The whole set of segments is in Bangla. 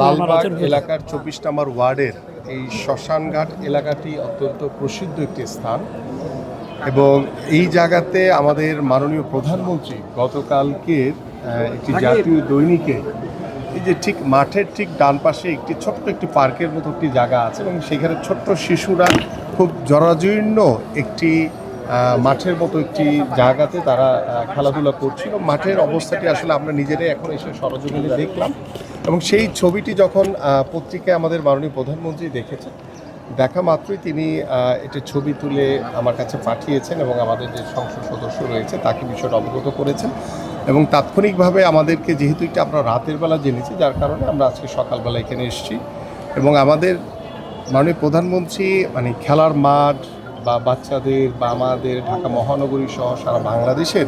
লালবাগ এলাকার ২৪ নম্বর ওয়ার্ডের এই শ্মশানঘাট এলাকাটি অত্যন্ত প্রসিদ্ধ একটি স্থান এবং এই জায়গাতে আমাদের মাননীয় প্রধানমন্ত্রী গতকালকের একটি জাতীয় দৈনিকে এই যে ঠিক মাঠের ঠিক ডান পাশে একটি ছোট্ট একটি পার্কের মতো একটি জায়গা আছে এবং সেখানে ছোট্ট শিশুরা খুব জরাজীর্ণ একটি মাঠের মতো একটি জায়গাতে তারা খেলাধুলা করছিল। মাঠের অবস্থাটি আসলে আমরা নিজেরাই এখন এসে সরজমিনে দেখলাম এবং সেই ছবিটি যখন পত্রিকায় আমাদের মাননীয় প্রধানমন্ত্রী দেখেছেন, দেখা মাত্রই তিনি একটি ছবি তুলে আমার কাছে পাঠিয়েছেন এবং আমাদের যে সংসদ সদস্য রয়েছে তাকে বিষয়টা অবগত করেছেন এবং তাৎক্ষণিকভাবে আমাদেরকে, যেহেতু এটা আমরা রাতের বেলা জেনেছি, যার কারণে আমরা আজকে সকালবেলা এখানে এসেছি এবং আমাদের মাননীয় প্রধানমন্ত্রী খেলার মাঠ বা বাচ্চাদের বা আমাদের ঢাকা মহানগরী সহ সারা বাংলাদেশের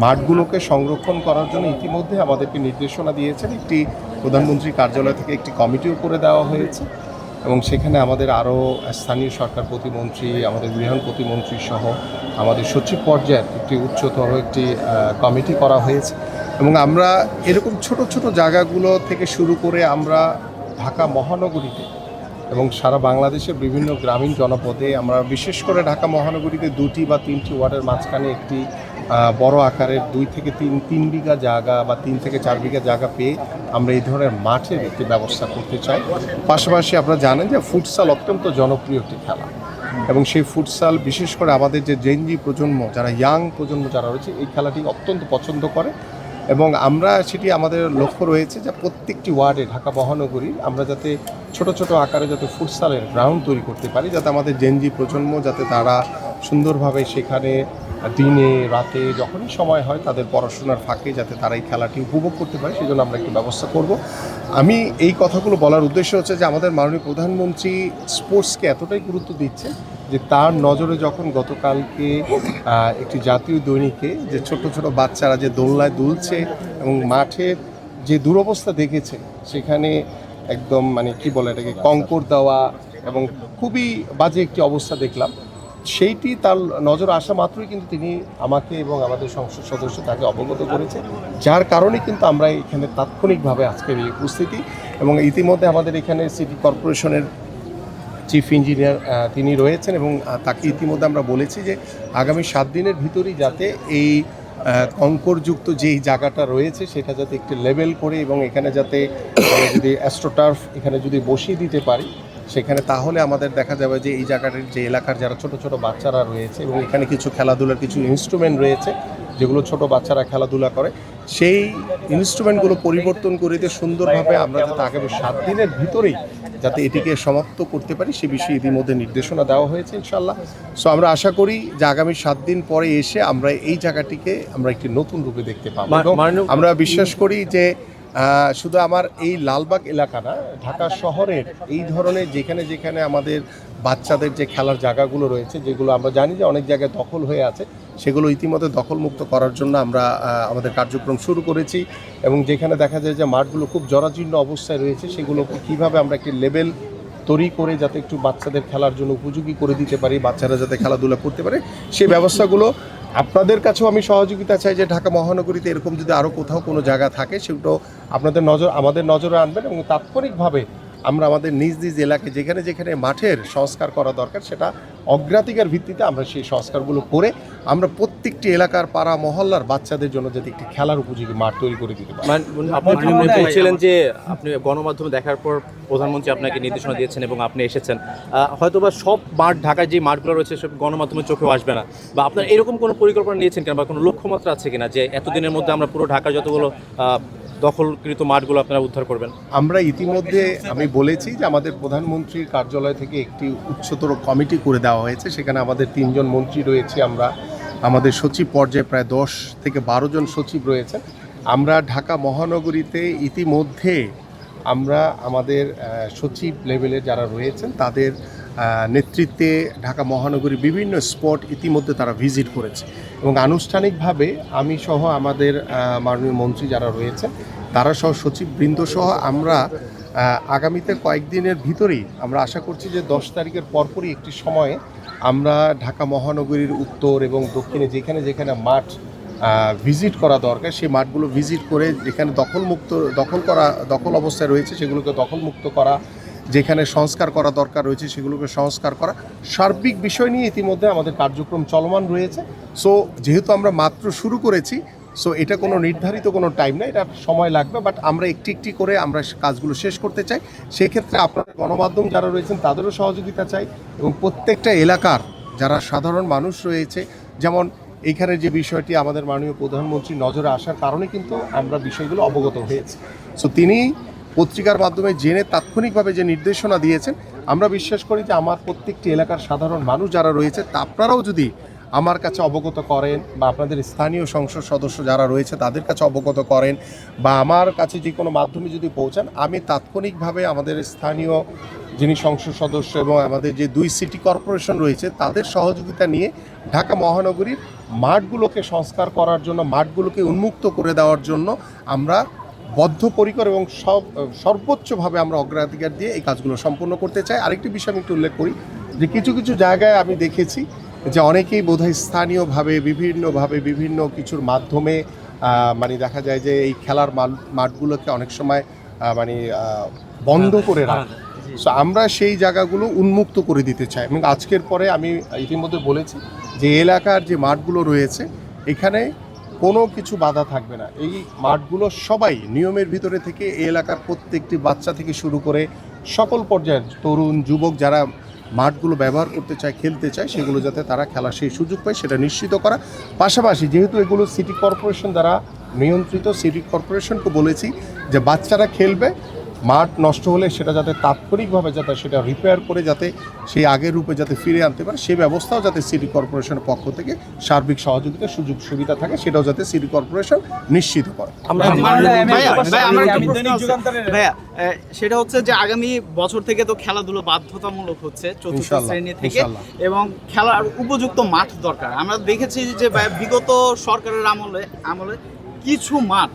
মাঠগুলোকে সংরক্ষণ করার জন্য ইতিমধ্যে আমাদেরকে নির্দেশনা দিয়েছেন। একটি প্রধানমন্ত্রী কার্যালয় থেকে একটি কমিটিও করে দেওয়া হয়েছে এবং সেখানে আমাদের আরও স্থানীয় সরকার প্রতিমন্ত্রী, আমাদের গৃহায়ণ প্রতিমন্ত্রী সহ আমাদের সচিব পর্যায়ের একটি উচ্চতর একটি কমিটি করা হয়েছে এবং আমরা এরকম ছোট ছোট জায়গাগুলো থেকে শুরু করে আমরা ঢাকা মহানগরীতে এবং সারা বাংলাদেশের বিভিন্ন গ্রামীণ জনপদে, আমরা বিশেষ করে ঢাকা মহানগরীতে 2টি বা 3টি ওয়ার্ডের মাঝখানে একটি বড় আকারের 2 থেকে 3 বিঘা জায়গা বা 3 থেকে 4 বিঘা জায়গা পেয়ে আমরা এই ধরনের মাঠের একটি ব্যবস্থা করতে চাই। পাশাপাশি আপনারা জানেন যে ফুটসাল অত্যন্ত জনপ্রিয় একটি খেলা এবং সেই ফুটসাল বিশেষ করে আমাদের যে জেনজি প্রজন্ম, যারা ইয়াং প্রজন্ম যারা রয়েছে, এই খেলাটি অত্যন্ত পছন্দ করে এবং আমরা সেটি আমাদের লক্ষ্য রয়েছে যে প্রত্যেকটি ওয়ার্ডে ঢাকা মহানগরী আমরা যাতে ছোট ছোট আকারে যাতে ফুটসালের গ্রাউন্ড তৈরি করতে পারি, যাতে আমাদের জেনজি প্রজন্ম যাতে তারা সুন্দরভাবে সেখানে দিনে রাতে যখনই সময় হয় তাদের পড়াশোনার ফাঁকে যাতে তারা এই খেলাটি উপভোগ করতে পারে, সেই জন্য আমরা একটি ব্যবস্থা করব। আমি এই কথাগুলো বলার উদ্দেশ্য হচ্ছে যে আমাদের মাননীয় প্রধানমন্ত্রী স্পোর্টসকে এতটাই গুরুত্ব দিচ্ছে যে তার নজরে যখন গতকালকে একটি জাতীয় দৈনিকে যে ছোট ছোট বাচ্চারা যে দোলনায় দুলছে এবং মাঠের যে দুরবস্থা দেখেছে, সেখানে একদম কি বলে এটাকে কঙ্কর দেওয়া এবং খুবই বাজে একটি অবস্থা দেখলাম, সেইটি তার নজর আসা মাত্রই কিন্তু তিনি আমাকে এবং আমাদের সংসদ সদস্য তাকে অবগত করেছে, যার কারণে কিন্তু আমরা এখানে তাৎক্ষণিকভাবে আজকের এই উপস্থিতি এবং ইতিমধ্যে আমাদের এখানে সিটি কর্পোরেশনের চিফ ইঞ্জিনিয়ার তিনি রয়েছেন এবং তাকে ইতিমধ্যে আমরা বলেছি যে আগামী 7 দিনের ভিতরেই যাতে এই কঙ্করযুক্ত যেই জায়গাটা রয়েছে সেটা যাতে একটু লেভেল করে এবং এখানে যাতে যদি অ্যাস্ট্রোটার্ফ এখানে যদি বসিয়ে দিতে পারি সেখানে, তাহলে আমাদের দেখা যাবে যে এই জায়গাটার যে এলাকার যারা ছোট ছোট বাচ্চারা রয়েছে এবং এখানে কিছু খেলাধুলার কিছু ইনস্ট্রুমেন্ট রয়েছে যেগুলো ছোট বাচ্চারা খেলাধুলা করে, সেই ইনস্ট্রুমেন্টগুলো পরিবর্তন করে দিয়ে সুন্দরভাবে আমরা যাতে আগামী 7 দিনের ভিতরেই যাতে এটিকে সমাপ্ত করতে পারি সে বিষয়ে ইতিমধ্যে নির্দেশনা দেওয়া হয়েছে ইনশাল্লাহ। সো আমরা আশা করি যে আগামী 7 দিন পরে এসে আমরা এই জায়গাটিকে আমরা একটি নতুন রূপে দেখতে পাবো এবং আমরা বিশ্বাস করি যে শুধু আমার এই লালবাগ এলাকা না, ঢাকা শহরের এই ধরনের যেখানে যেখানে আমাদের বাচ্চাদের যে খেলার জায়গাগুলো রয়েছে, যেগুলো আমরা জানি যে অনেক জায়গায় দখল হয়ে আছে, সেগুলো ইতিমধ্যে দখলমুক্ত করার জন্য আমরা আমাদের কার্যক্রম শুরু করেছি এবং যেখানে দেখা যায় যে মাঠগুলো খুব জরাজীর্ণ অবস্থায় রয়েছে, সেগুলোকে কীভাবে আমরা একটি লেভেল তৈরি করে যাতে একটু বাচ্চাদের খেলার জন্য উপযোগী করে দিতে পারি, বাচ্চারা যাতে খেলাধুলা করতে পারে, সেই ব্যবস্থাগুলো আপনাদের কাছেও আমি সহযোগিতা চাই যে ঢাকা মহানগরীতে এরকম যদি আরও কোথাও কোনো জায়গা থাকে সেগুলো আপনাদের আমাদের নজরে আনবেন এবং তাৎক্ষণিকভাবে আমরা আমাদের নিজ নিজ এলাকায় যেখানে যেখানে মাঠের সংস্কার করা দরকার সেটা অগ্রাধিকার ভিত্তিতে আমরা সেই সংস্কারগুলো করে আমরা প্রত্যেকটি এলাকার পাড়া মহল্লার বাচ্চাদের জন্য যাতে একটি খেলার উপযোগী মাঠ তৈরি করে দিতে পারি। আপনি বলছিলেন যে আপনি গণমাধ্যমে দেখার পর প্রধানমন্ত্রী আপনাকে নির্দেশনা দিয়েছেন এবং আপনি এসেছেন, হয়তোবা সব মাঠ ঢাকায় যে মাঠগুলো রয়েছে সব গণমাধ্যমের চোখেও আসবে না, বা আপনার এরকম কোনো পরিকল্পনা নিয়েছেন কিনা বা কোনো লক্ষ্যমাত্রা আছে কিনা যে এতদিনের মধ্যে আমরা পুরো ঢাকার যতগুলো দখলকৃত মাঠগুলো আপনারা উদ্ধার করবেন? আমরা ইতিমধ্যে আমি বলেছি যে আমাদের প্রধানমন্ত্রীর কার্যালয় থেকে একটি উচ্চতর কমিটি করে দেওয়া হয়েছে, সেখানে আমাদের 3 জন মন্ত্রী রয়েছে, আমরা আমাদের সচিব পর্যায়ে প্রায় 10 থেকে 12 জন সচিব রয়েছেন। আমরা ঢাকা মহানগরীতে ইতিমধ্যে আমরা আমাদের সচিব লেভেলে যারা রয়েছেন তাদের নেতৃত্বে ঢাকা মহানগরীর বিভিন্ন স্পট ইতিমধ্যে তারা ভিজিট করেছে এবং আনুষ্ঠানিকভাবে আমি সহ আমাদের মাননীয় মন্ত্রী যারা রয়েছেন তারা সহ সচিববৃন্দ সহ আমরা আগামীতে কয়েকদিনের ভিতরেই আমরা আশা করছি যে 10 তারিখের পরপরই একটি সময়ে আমরা ঢাকা মহানগরীর উত্তর এবং দক্ষিণে যেখানে যেখানে মাঠ ভিজিট করা দরকার, সেই মাঠগুলো ভিজিট করে যেখানে দখল অবস্থায় রয়েছে সেগুলোকে দখলমুক্ত করা, যেখানে সংস্কার করা দরকার রয়েছে সেগুলোকে সংস্কার করা, সার্বিক বিষয় নিয়ে ইতিমধ্যে আমাদের কার্যক্রম চলমান রয়েছে। সো যেহেতু আমরা মাত্র শুরু করেছি, সো এটা কোনো নির্ধারিত কোনো টাইম না, এটা সময় লাগবে, বাট আমরা একটি একটি করে আমরা কাজগুলো শেষ করতে চাই। সেক্ষেত্রে আপনাদের গণমাধ্যম যারা রয়েছেন তাদেরও সহযোগিতা চাই, এবং প্রত্যেকটা এলাকার যারা সাধারণ মানুষ রয়েছে, যেমন এইখানে যে বিষয়টি আমাদের মাননীয় প্রধানমন্ত্রী নজরে আসার কারণে কিন্তু আমরা বিষয়গুলো অবগত হয়েছি। সো তিনি পত্রিকার মাধ্যমে জেনে তাৎক্ষণিকভাবে যে নির্দেশনা দিয়েছেন, আমরা বিশ্বাস করি যে আমার প্রত্যেকটি এলাকার সাধারণ মানুষ যারা রয়েছে তা আপনারাও যদি আমার কাছে অবগত করেন, বা আপনাদের স্থানীয় সংসদ সদস্য যারা রয়েছে তাদের কাছে অবগত করেন, বা আমার কাছে যে কোনো মাধ্যমে যদি পৌঁছান, আমি তাৎক্ষণিকভাবে আমাদের স্থানীয় যিনি সংসদ সদস্য এবং আমাদের যে 2 সিটি কর্পোরেশন রয়েছে তাদের সহযোগিতা নিয়ে ঢাকা মহানগরীর মাঠগুলোকে সংস্কার করার জন্য, মাঠগুলোকে উন্মুক্ত করে দেওয়ার জন্য আমরা বদ্ধপরিকর এবং সর্বোচ্চভাবে আমরা অগ্রাধিকার দিয়ে এই কাজগুলো সম্পন্ন করতে চাই। আরেকটি বিষয় আমি একটু উল্লেখ করি যে কিছু কিছু জায়গায় আমি দেখেছি যে অনেকেই বোধহয় স্থানীয়ভাবে বিভিন্ন কিছুর মাধ্যমে মানে দেখা যায় যে এই খেলার মাঠগুলোকে অনেক সময় বন্ধ করে রাখে। সো আমরা সেই জায়গাগুলো উন্মুক্ত করে দিতে চাই, এবং আজকের পরে আমি ইতিমধ্যে বলেছি যে এলাকার যে মাঠগুলো রয়েছে এখানে কোনো কিছু বাধা থাকবে না। এই মাঠগুলো সবাই নিয়মের ভিতরে থেকে এই এলাকার প্রত্যেকটি বাচ্চা থেকে শুরু করে সকল পর্যায়ের তরুণ যুবক যারা মাঠগুলো ব্যবহার করতে চায়, খেলতে চায়, সেগুলো যাতে তারা খেলার সেই সুযোগ পায় সেটা নিশ্চিত করা। পাশাপাশি যেহেতু এগুলো সিটি কর্পোরেশন দ্বারা নিয়ন্ত্রিত, সিটি কর্পোরেশনকে বলেছি যে বাচ্চারা খেলবে, মাঠ নষ্ট হলে সেটা যাতে তাৎক্ষণিকভাবে যাতে সেটা রিপেয়ার করে যাতে সেই আগের রূপে যাতে ফিরে আনতে পারে, সেই ব্যবস্থাও যাতে সিটি কর্পোরেশনের পক্ষ থেকে সার্বিক সহযোগিতার সুযোগ সুবিধা থাকে, সেটাও যাতে সিটি কর্পোরেশন নিশ্চিত করে। ভাইয়া, সেটা হচ্ছে যে আগামী বছর থেকে তো খেলাধুলো বাধ্যতামূলক হচ্ছে চতুর্থ শ্রেণী থেকে, এবং খেলার উপযুক্ত মাঠ দরকার। আমরা দেখেছি যে বিগত সরকারের আমলে কিছু মাঠ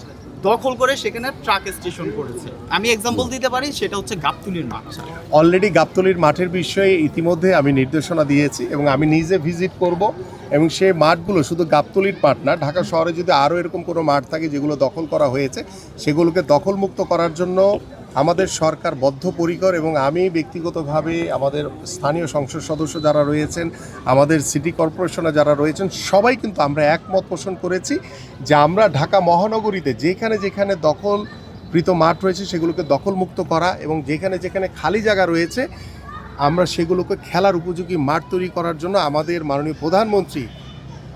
দখল করে সেখানে ট্রাক স্টেশন করেছে। আমি এক্সাম্পল দিতে পারি, সেটা হচ্ছে গাবতলীর মাঠ। অলরেডি গাবতলীর মাঠের বিষয়ে ইতিমধ্যে আমি নির্দেশনা দিয়েছি, এবং আমি নিজে ভিজিট করব, এবং সেই মাঠগুলো শুধু গাবতলীর মাঠ না, ঢাকা শহরে যদি আরও এরকম কোনো মাঠ থাকে যেগুলো দখল করা হয়েছে সেগুলোকে দখলমুক্ত করার জন্য আমাদের সরকার বদ্ধপরিকর, এবং আমি ব্যক্তিগতভাবে আমাদের স্থানীয় সংসদ সদস্য যারা রয়েছেন, আমাদের সিটি কর্পোরেশনে যারা রয়েছেন, সবাই কিন্তু আমরা একমত পোষণ করেছি যে আমরা ঢাকা মহানগরীতে যেখানে যেখানে দখলকৃত মাঠ রয়েছে সেগুলোকে দখলমুক্ত করা, এবং যেখানে যেখানে খালি জায়গা রয়েছে আমরা সেগুলোকে খেলার উপযোগী মাঠ তৈরি করার জন্য আমাদের মাননীয় প্রধানমন্ত্রী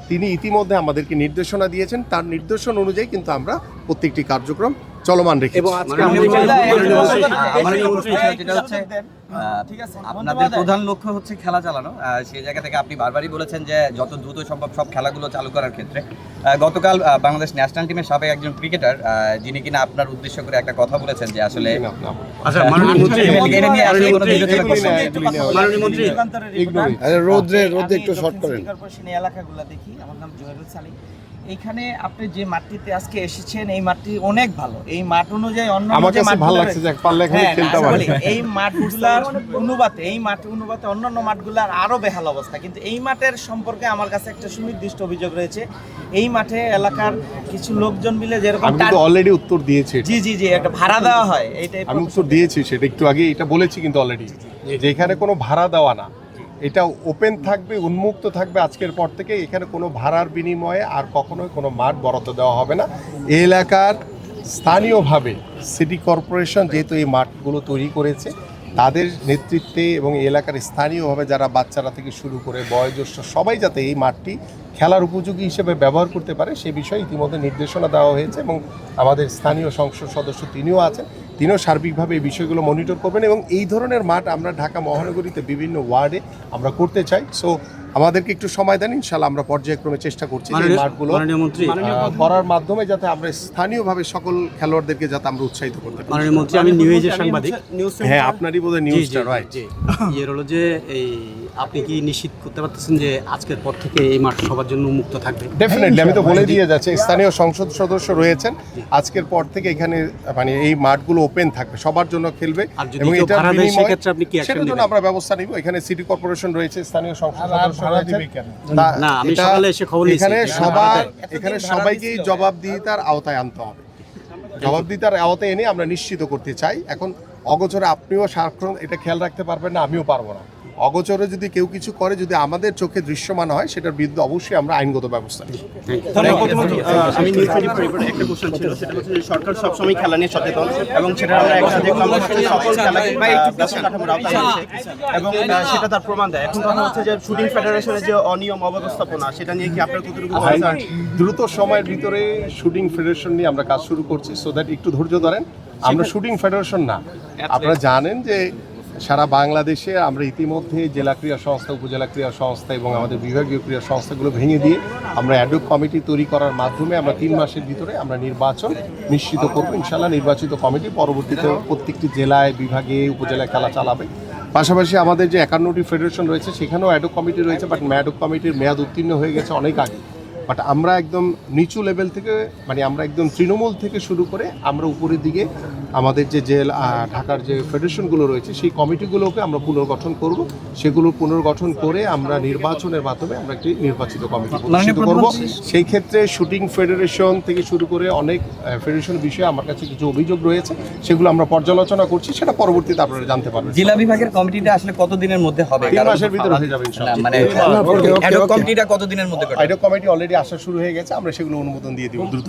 তিনি ইতিমধ্যে আমাদেরকে নির্দেশনা দিয়েছেন। তার নির্দেশন অনুযায়ী কিন্তু আমরা প্রত্যেকটি কার্যক্রম চলমান রেখেছি। এবং আজকে আপনাদের প্রধান লক্ষ্য হচ্ছে খেলা চালানো, সেই জায়গা থেকে আপনি বারবারই বলেছেন যে যত দ্রুত সম্ভব সব খেলাগুলো চালু করার ক্ষেত্রে। গতকাল বাংলাদেশ ন্যাশনাল টিমের সাবেক একজন ক্রিকেটার যিনি কিনা আপনার উদ্দেশ্য করে একটা কথা বলেছেন যে আসলে রোদ্রে একটু শর্ট করেন। এলাকাগুলো দেখি, আমার নাম জহিরুল সালিম। এইখানে আপনি যে মাঠটিতে আজকে এসেছেন এই মাঠটি অনেক ভালো। এই মাঠ অনুযায়ী অন্য যে এই মাঠগুলার অনুপাতে অন্যান্য মাঠগুলার আরো বেহাল অবস্থা, কিন্তু এই মাঠের সম্পর্কে আমার কাছে একটা সুনির্দিষ্ট অভিযোগ রয়েছে। এই মাঠে এলাকার কিছু লোকজন মিলে যেরকম অলরেডি উত্তর দিয়েছি, জি একটা ভাড়া দেওয়া হয়, এইটাই আমি উত্তর দিয়েছি, সেটা একটু আগে এটা বলেছি কিন্তু অলরেডি যে এখানে কোনো ভাড়া দেওয়া না, এটা ওপেন থাকবে, উন্মুক্ত থাকবে আজকের পর থেকে। এখানে কোনো ভাড়ার বিনিময়ে আর কখনোই কোনো মাঠ বরাদ্দ দেওয়া হবে না। এই এলাকার স্থানীয়ভাবে সিটি কর্পোরেশন যেহেতু এই মাঠগুলো তৈরি করেছে, তাদের নেতৃত্বে এবং এই এলাকার স্থানীয়ভাবে যারা বাচ্চারা থেকে শুরু করে বয়োজ্যেষ্ঠ সবাই যাতে এই মাঠটি খেলার উপযোগী হিসেবে ব্যবহার করতে পারে সে বিষয়ে ইতিমধ্যে নির্দেশনা দেওয়া হয়েছে, এবং আমাদের স্থানীয় সংসদ সদস্য তিনিও আছেন, তিনিও সার্বিকভাবে এই বিষয়গুলো মনিটর করবেন। এবং এই ধরনের মাঠ আমরা ঢাকা মহানগরীতে বিভিন্ন ওয়ার্ডে আমরা করতে চাই। সো আমাদেরকে একটু সময় দেন, ইনশাআল্লাহ আমরা পর্যায়ক্রমে চেষ্টা করছি এই মাঠগুলো করার মাধ্যমে যাতে আমরা স্থানীয়ভাবে সকল খেলোয়াড়দেরকে যাতে আমরা উৎসাহিত করতে পারি। আমি নিউজের সাংবাদিক, হ্যাঁ আপনারই বোধহয় নিউজটা রাইট। হলো যে এই আপনি কি নিশ্চিত করতে পারতেছেন যে আজকের পর থেকে এই মাঠ সবার জন্য উন্মুক্ত থাকবে? ডেফিনেটলি, আমি তো বলে দিয়ে যাচ্ছি, স্থানীয় সংসদ সদস্য রয়েছেন, আজকের পর থেকে এখানে মানে এই মাঠগুলো ওপেন থাকবে, সবার জন্য খেলবে। আর যদি কেউ ভাড়া দেয় সেক্ষেত্রে আপনি কি অ্যাকশন সেটার জন্য নেবেন? আমরা ব্যবস্থা নিব। এখানে সিটি কর্পোরেশন রয়েছে, স্থানীয় সংসদ সদস্য রয়েছে। না, আমি এটা- সকালে এসে খবর নিয়েছি এখানে যে এখানে সবাইকেই জবাবদিহিতার আওতায় আনতে হবে। জবাবদিহিতার আওতায় এনে আমরা নিশ্চিত করতে চাই। এখন অগোচরে আপনিও সারাক্ষণ এটা খেয়াল রাখতে পারবেন না, আমিও পারবো না। অগোচরে যদি কেউ কিছু করে, যদি আমাদের চোখে দৃশ্যমান হয়, সেটার বিরুদ্ধে অবশ্যই আমরা আইনগত ব্যবস্থা নিই। আমি নিউজ 24 এর একটা কোশ্চেন ছিল, সেটা হচ্ছে যে সরকার সবসময় খেলা নিয়ে সচেতন এবং সেটা আমরা একটা দেখলাম যে সকল খেলাকে কাঠামোর আওতায় আনছে এবং সেটা তার প্রমাণ দেয়। এখন কথা হচ্ছে যে শুটিং ফেডারেশনের যে অনিয়ম অব্যবস্থাপনা, সেটা নিয়ে কি আপনার কতটুকু concern? দ্রুত সময়ের ভিতরে শুটিং ফেডারেশন নিয়ে আমরা কাজ শুরু করছি, সো দ্যাট একটু ধৈর্য ধরেন। আমরা শুটিং ফেডারেশন না, আপনারা জানেন যে সারা বাংলাদেশে আমরা ইতিমধ্যে জেলা ক্রীড়া সংস্থা, উপজেলা ক্রীড়া সংস্থা এবং আমাদের বিভাগীয় ক্রীড়া সংস্থাগুলো ভেঙে দিয়ে আমরা অ্যাডহক কমিটি তৈরি করার মাধ্যমে আমরা 3 মাসের ভিতরে আমরা নির্বাচন নিশ্চিত করবো। ইনশাআল্লাহ নির্বাচিত কমিটি পরবর্তীতে প্রত্যেকটি জেলায়, বিভাগে, উপজেলায় খেলা চালাবে। পাশাপাশি আমাদের যে 51টি ফেডারেশন রয়েছে সেখানেও অ্যাডহক কমিটি রয়েছে, বাট অ্যাডহক কমিটির মেয়াদ উত্তীর্ণ হয়ে গেছে অনেক আগে। বাট আমরা একদম নিচু লেভেল থেকে, মানে আমরা একদম তৃণমূল থেকে শুরু করে আমরা উপরের দিকে আমাদের যে ঢাকার যে ফেডারেশনগুলো রয়েছে সেই কমিটিগুলোকে আমরা পুনর্গঠন করব। সেগুলো পুনর্গঠন করে আমরা নির্বাচনের মাধ্যমে আমরা একটি নির্বাচিত কমিটি প্রতিষ্ঠিত করব। সেই ক্ষেত্রে শুটিং ফেডারেশন থেকে শুরু করে অনেক ফেডারেশন বিষয়ে আমার কাছে কিছু অভিযোগ রয়েছে, সেগুলো আমরা পর্যালোচনা করছি, সেটা পরবর্তীতে আপনারা জানতে পারবেন। জেলা বিভাগের কমিটিটা আসলে কতদিনের মধ্যে হবে? 3 মাসের ভিতরে হয়ে যাবে না, ইনশাআল্লাহ। মানে অ্যাডহক কমিটিটা কতদিনের মধ্যে করবে? আইডো কমিটি অলরেডি আসা শুরু হয়ে গেছে, আমরা সেগুলো অনুমোদন দিয়ে দিব দ্রুত।